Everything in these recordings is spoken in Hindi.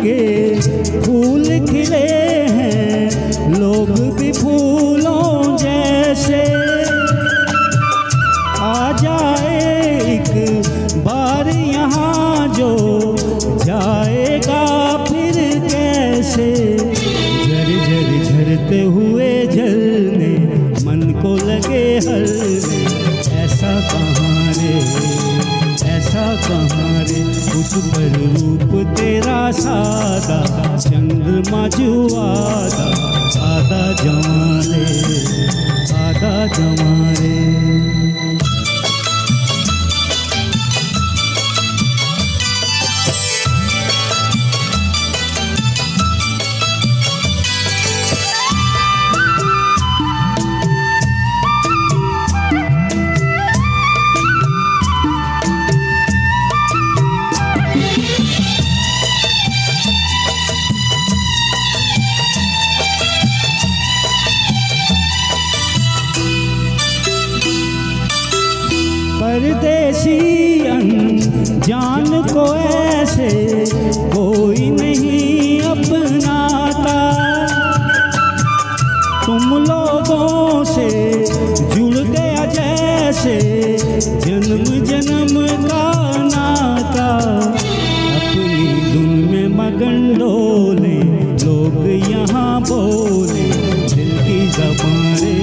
के फूल खिले हैं, लोग भी फूलों जैसे। आ जाए एक बार यहाँ जो जाएगा फिर कैसे। झर झर झरते हुए झरने मन को लगे हलने, ऐसा कहाँ रे, ऐसा कहाँ रे। उस पर रूप तेरा सादा, चंद्रमा जुआदा, आधा जवां रे, आधा जवां रे। परदेसी अनजान को ऐसे कोई नहीं अपनाता। तुम लोगों से जुड़ गया जैसे जन्म जन्म का नाता। अपनी धुन में मगन डोले लोग यहाँ बोले, दिल की ज़बान रे,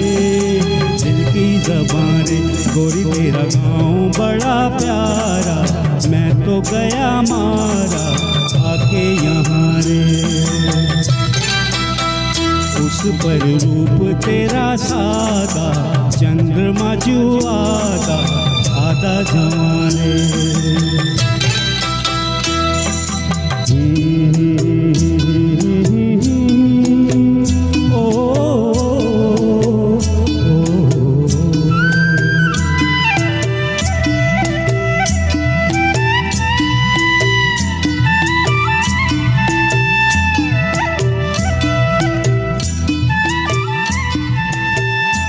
दिल की ज़बान रे। गोरी तेरा गाँव बड़ा प्यारा, मैं तो गया मारा आके यहाँ रे। उस पर रूप तेरा सादा, चंद्रमा जुआदा, आधा जवां रे।